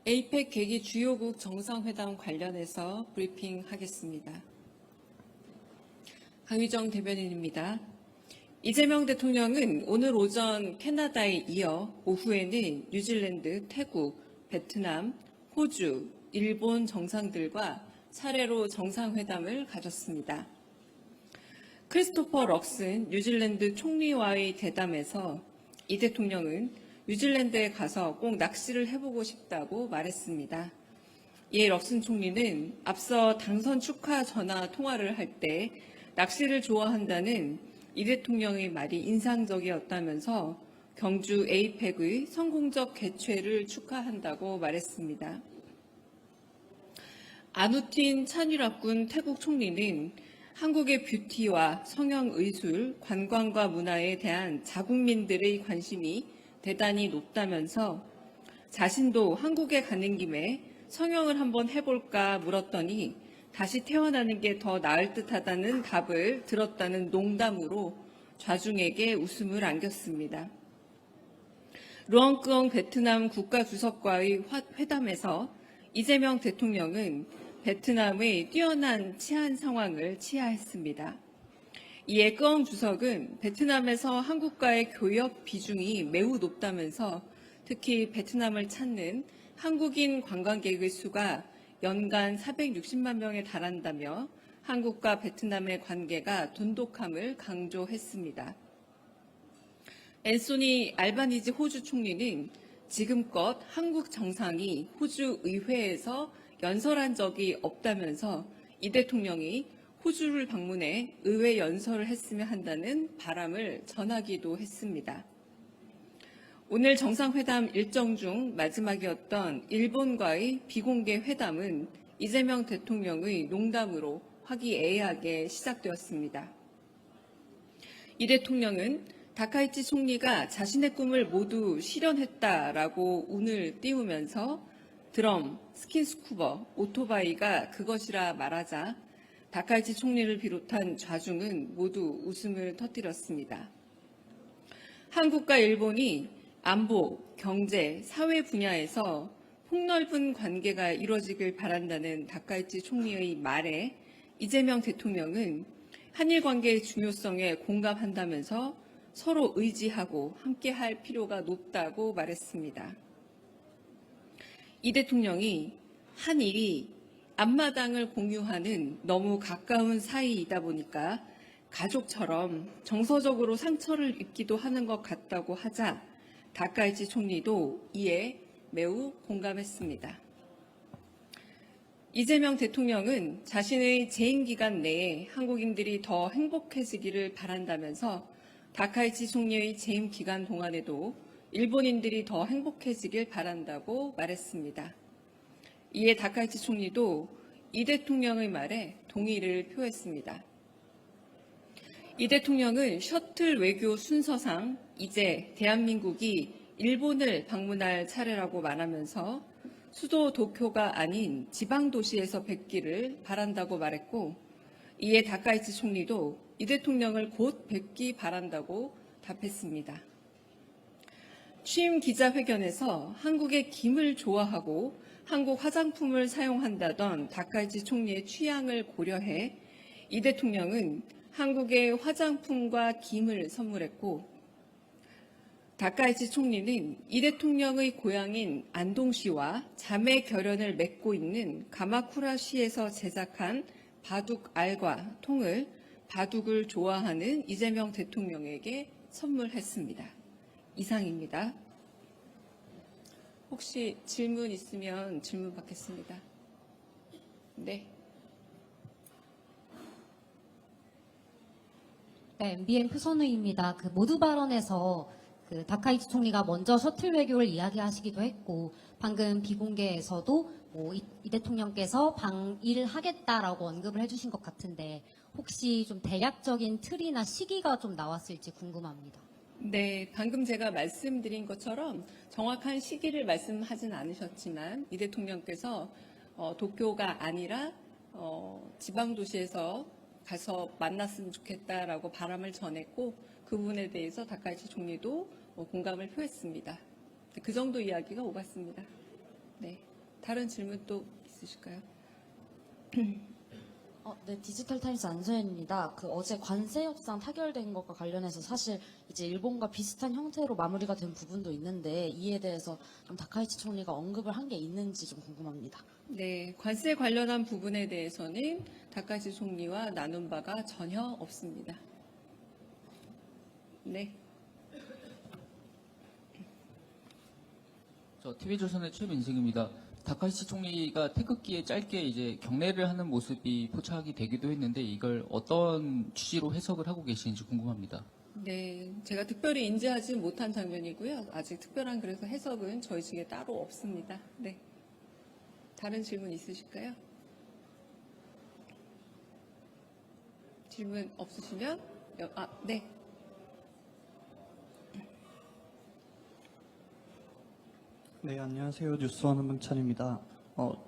에이펙 개기 주요국 정상회담 관련해서 브리핑하겠습니다. 강유정 대변인입니다. 이재명 대통령은 오늘 오전 캐나다에 이어 오후에는 뉴질랜드, 태국, 베트남, 호주, 일본 정상들과 차례로 정상회담을 가졌습니다. 크리스토퍼 럭슨 뉴질랜드 총리와의 대담에서 이 대통령은 뉴질랜드에 가서 꼭 낚시를 해보고 싶다고 말했습니다. 이에 럭슨 총리는 앞서 당선 축하 전화 통화를 할 때 낚시를 좋아한다는 이 대통령의 말이 인상적이었다면서 경주 에이펙의 성공적 개최를 축하한다고 말했습니다. 아누틴 차니락군 태국 총리는 한국의 뷰티와 성형의술, 관광과 문화에 대한 자국민들의 관심이 대단히 높다면서 자신도 한국에 가는 김에 성형을 한번 해볼까 물었더니 다시 태어나는 게 더 나을 듯하다는 답을 들었다는 농담으로 좌중에게 웃음을 안겼습니다. 루엉크엉 베트남 국가주석과의 회담에서 이재명 대통령은 베트남의 뛰어난 치안 상황을 치하했습니다. 이에 끄엉 주석은 베트남에서 한국과의 교역 비중이 매우 높다면서 특히 베트남을 찾는 한국인 관광객의 수가 연간 460만 명에 달한다며 한국과 베트남의 관계가 돈독함을 강조했습니다. 앤소니 알바니지 호주 총리는 지금껏 한국 정상이 호주 의회에서 연설한 적이 없다면서 이 대통령이 호주를 방문해 의회 연설을 했으면 한다는 바람을 전하기도 했습니다. 오늘 정상회담 일정 중 마지막이었던 일본과의 비공개 회담은 이재명 대통령의 농담으로 화기애애하게 시작되었습니다. 이 대통령은 다카이치 총리가 자신의 꿈을 모두 실현했다라고 운을 띄우면서 드럼, 스킨스쿠버, 오토바이가 그것이라 말하자 다카이치 총리를 비롯한 좌중은 모두 웃음을 터뜨렸습니다. 한국과 일본이 안보, 경제, 사회 분야에서 폭넓은 관계가 이루어지길 바란다는 다카이치 총리의 말에 이재명 대통령은 한일 관계의 중요성에 공감한다면서 서로 의지하고 함께할 필요가 높다고 말했습니다. 이 대통령이 한일이 앞마당을 공유하는 너무 가까운 사이이다 보니까 가족처럼 정서적으로 상처를 입기도 하는 것 같다고 하자 다카이치 총리도 이에 매우 공감했습니다. 이재명 대통령은 자신의 재임 기간 내에 한국인들이 더 행복해지기를 바란다면서 다카이치 총리의 재임 기간 동안에도 일본인들이 더 행복해지길 바란다고 말했습니다. 이에 다카이치 총리도 이 대통령의 말에 동의를 표했습니다. 이 대통령은 셔틀 외교 순서상 이제 대한민국이 일본을 방문할 차례라고 말하면서 수도 도쿄가 아닌 지방 도시에서 뵙기를 바란다고 말했고, 이에 다카이치 총리도 이 대통령을 곧 뵙기 바란다고 답했습니다. 취임 기자회견에서 한국의 김을 좋아하고 한국 화장품을 사용한다던 다카이치 총리의 취향을 고려해 이 대통령은 한국의 화장품과 김을 선물했고, 다카이치 총리는 이 대통령의 고향인 안동시와 자매 결연을 맺고 있는 가마쿠라시에서 제작한 바둑 알과 통을 바둑을 좋아하는 이재명 대통령에게 선물했습니다. 이상입니다. 혹시 질문 있으면 질문 받겠습니다. 네. 네, MBN 표선우입니다. 모두 발언에서 다카이치 총리가 먼저 셔틀 외교를 이야기하시기도 했고, 방금 비공개에서도 이 대통령께서 방일하겠다라고 언급을 해주신 것 같은데, 혹시 좀 대략적인 틀이나 시기가 좀 나왔을지 궁금합니다. 네, 방금 제가 말씀드린 것처럼 정확한 시기를 말씀하진 않으셨지만 이 대통령께서 도쿄가 아니라 지방도시에서 가서 만났으면 좋겠다라고 바람을 전했고, 그 부분에 대해서 다카이치 총리도 공감을 표했습니다. 그 정도 이야기가 오갔습니다. 네. 다른 질문 또 있으실까요? 네, 디지털 타임스 안소연입니다. 어제 관세 협상 타결된 것과 관련해서 사실 이제 일본과 비슷한 형태로 마무리가 된 부분도 있는데 이에 대해서 좀 다카이치 총리가 언급을 한 게 있는지 좀 궁금합니다. 네, 관세 관련한 부분에 대해서는 다카이치 총리와 나눈 바가 전혀 없습니다. 네. 저 TV조선의 최민승입니다. 다카이치 총리가 태극기에 짧게 이제 경례를 하는 모습이 포착이 되기도 했는데 이걸 어떤 취지로 해석을 하고 계시는지 궁금합니다. 네, 제가 특별히 인지하지 못한 장면이고요. 아직 특별한 그래서 해석은 저희 측에 따로 없습니다. 네. 다른 질문 있으실까요? 질문 없으시면 네. 네, 안녕하세요. 뉴스원 문찬입니다.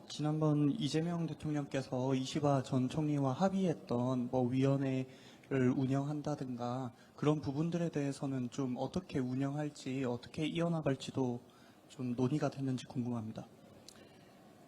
지난번 이재명 대통령께서 이시바 전 총리와 합의했던 위원회를 운영한다든가 그런 부분들에 대해서는 좀 어떻게 운영할지, 어떻게 이어나갈지도 좀 논의가 됐는지 궁금합니다.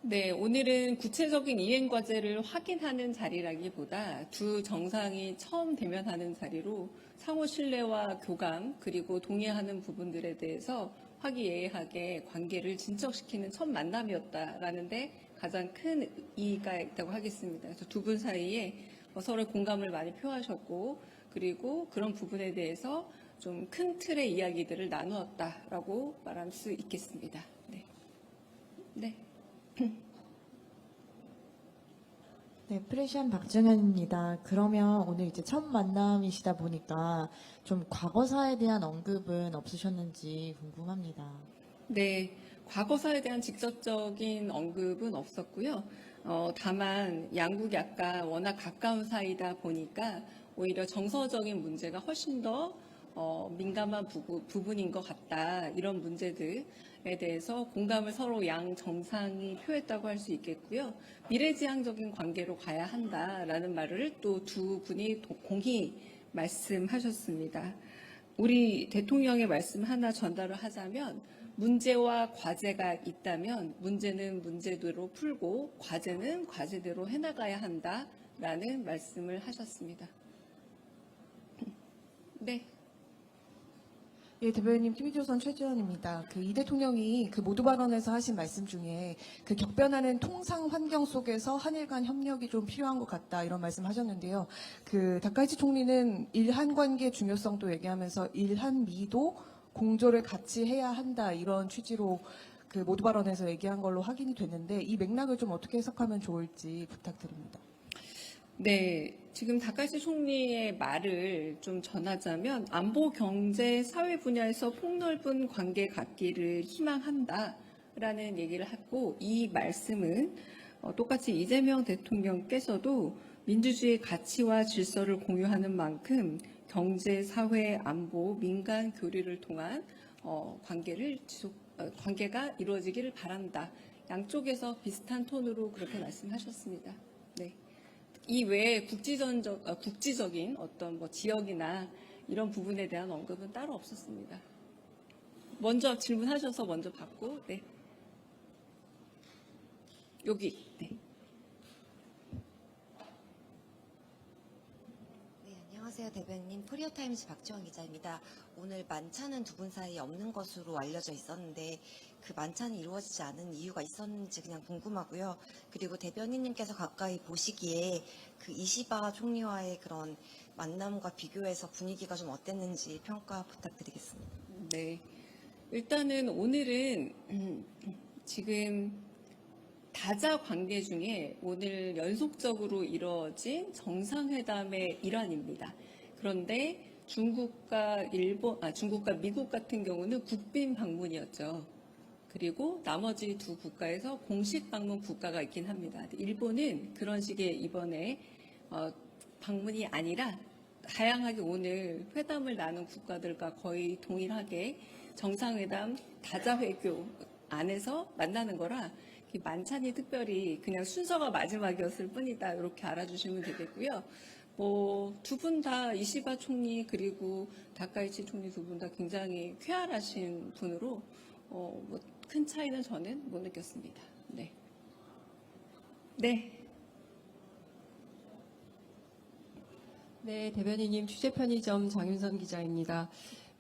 네, 오늘은 구체적인 이행 과제를 확인하는 자리라기보다 두 정상이 처음 대면하는 자리로 상호 신뢰와 교감 그리고 동의하는 부분들에 대해서 화기애애하게 관계를 진척시키는 첫 만남이었다라는데 가장 큰 의의가 있다고 하겠습니다. 그래서 두 분 사이에 서로 공감을 많이 표하셨고 그리고 그런 부분에 대해서 좀 큰 틀의 이야기들을 나누었다라고 말할 수 있겠습니다. 네. 네. 네, 프레시안 박정현입니다. 그러면 오늘 이제 첫 만남이시다 보니까 좀 과거사에 대한 언급은 없으셨는지 궁금합니다. 네, 과거사에 대한 직접적인 언급은 없었고요. 다만 양국이 아까 워낙 가까운 사이다 보니까 오히려 정서적인 문제가 훨씬 더 민감한 부분인 것 같다. 이런 문제들에 대해서 공감을 서로 양 정상이 표했다고 할 수 있겠고요. 미래지향적인 관계로 가야 한다라는 말을 또 두 분이 공히 말씀하셨습니다. 우리 대통령의 말씀 하나 전달을 하자면 문제와 과제가 있다면 문제는 문제대로 풀고 과제는 과제대로 해나가야 한다라는 말씀을 하셨습니다. 네. 예, 대변인 TV조선 최지원입니다. 이 대통령이 모두 발언에서 하신 말씀 중에 격변하는 통상 환경 속에서 한일 간 협력이 좀 필요한 것 같다 이런 말씀하셨는데요. 다카이치 총리는 일한 관계 중요성도 얘기하면서 일한미도 공조를 같이 해야 한다 이런 취지로 모두 발언에서 얘기한 걸로 확인이 됐는데 이 맥락을 좀 어떻게 해석하면 좋을지 부탁드립니다. 네, 지금 다카이치 총리의 말을 좀 전하자면 안보, 경제, 사회 분야에서 폭넓은 관계 갖기를 희망한다라는 얘기를 했고 이 말씀은 똑같이 이재명 대통령께서도 민주주의 가치와 질서를 공유하는 만큼 경제, 사회, 안보, 민간 교류를 통한 관계가 이루어지기를 바란다. 양쪽에서 비슷한 톤으로 그렇게 말씀하셨습니다. 네. 이 외에 국지적인 어떤 지역이나 이런 부분에 대한 언급은 따로 없었습니다. 먼저 질문하셔서 먼저 받고, 네. 여기, 네. 네, 안녕하세요. 대변인 코리아타임즈 박지원 기자입니다. 오늘 만찬은 두 분 사이에 없는 것으로 알려져 있었는데 그 만찬이 이루어지지 않은 이유가 있었는지 그냥 궁금하고요. 그리고 대변인님께서 가까이 보시기에 이시바 총리와의 그런 만남과 비교해서 분위기가 좀 어땠는지 평가 부탁드리겠습니다. 네. 일단은 오늘은 지금 다자 관계 중에 오늘 연속적으로 이루어진 정상회담의 일환입니다. 그런데 중국과 미국 같은 경우는 국빈 방문이었죠. 그리고 나머지 두 국가에서 공식 방문 국가가 있긴 합니다. 일본은 그런 식의 이번에 방문이 아니라 다양하게 오늘 회담을 나눈 국가들과 거의 동일하게 정상회담 다자회교 안에서 만나는 거라 만찬이 특별히 그냥 순서가 마지막이었을 뿐이다. 이렇게 알아주시면 되겠고요. 두 분 다 이시바 총리 그리고 다카이치 총리 두 분 다 굉장히 쾌활하신 분으로 큰 차이는 저는 못 느꼈습니다. 네. 네. 네, 대변인님 취재 편의점 장윤선 기자입니다.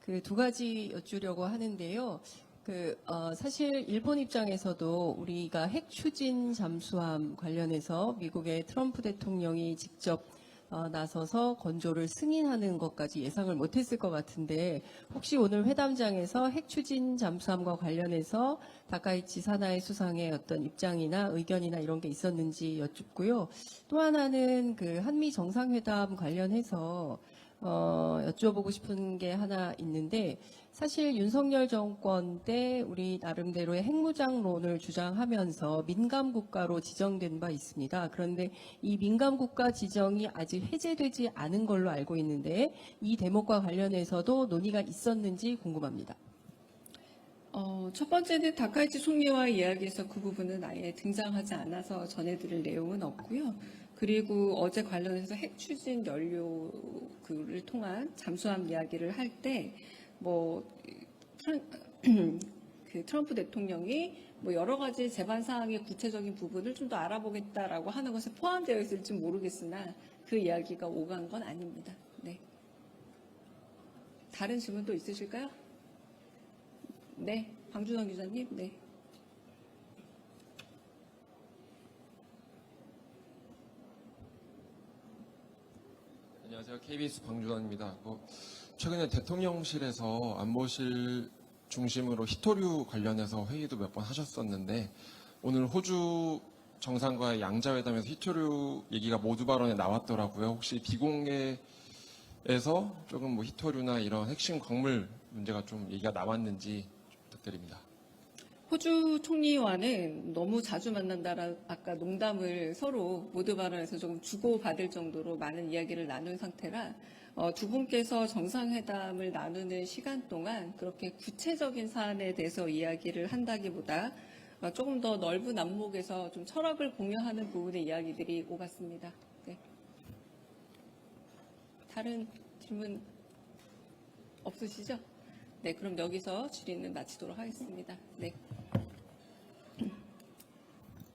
그 두 가지 여쭈려고 하는데요. 사실 일본 입장에서도 우리가 핵 추진 잠수함 관련해서 미국의 트럼프 대통령이 직접 나서서 건조를 승인하는 것까지 예상을 못했을 것 같은데 혹시 오늘 회담장에서 핵 추진 잠수함과 관련해서 다카이치 사나이 수상의 어떤 입장이나 의견이나 이런 게 있었는지 여쭙고요. 또 하나는 그 한미 정상회담 관련해서 여쭤보고 싶은 게 하나 있는데 사실 윤석열 정권 때 우리 나름대로의 핵무장론을 주장하면서 민감 국가로 지정된 바 있습니다. 그런데 이 민감 국가 지정이 아직 해제되지 않은 걸로 알고 있는데 이 대목과 관련해서도 논의가 있었는지 궁금합니다. 첫 번째는 다카이치 총리와 이야기에서 그 부분은 아예 등장하지 않아서 전해드릴 내용은 없고요. 그리고 어제 관련해서 핵 추진 연료를 통한 잠수함 이야기를 할 때 그 트럼프 대통령이 여러 가지 재반 사항의 구체적인 부분을 좀 더 알아보겠다라고 하는 것에 포함되어 있을지 모르겠으나 그 이야기가 오간 건 아닙니다. 네. 다른 질문 또 있으실까요? 네, 방준원 기자님. 네. 안녕하세요. KBS 방준원입니다. 최근에 대통령실에서 안보실 중심으로 히토류 관련해서 회의도 몇 번 하셨었는데 오늘 호주 정상과의 양자회담에서 히토류 얘기가 모두 발언에 나왔더라고요. 혹시 비공개에서 조금 히토류나 이런 핵심 광물 문제가 좀 얘기가 나왔는지 좀 부탁드립니다. 호주 총리와는 너무 자주 만난다라 아까 농담을 서로 모두 발언에서 조금 주고받을 정도로 많은 이야기를 나눈 상태라 두 분께서 정상회담을 나누는 시간 동안 그렇게 구체적인 사안에 대해서 이야기를 한다기보다 조금 더 넓은 안목에서 좀 철학을 공유하는 부분의 이야기들이 오갔습니다. 네. 다른 질문 없으시죠? 네, 그럼 여기서 질의는 마치도록 하겠습니다. 네.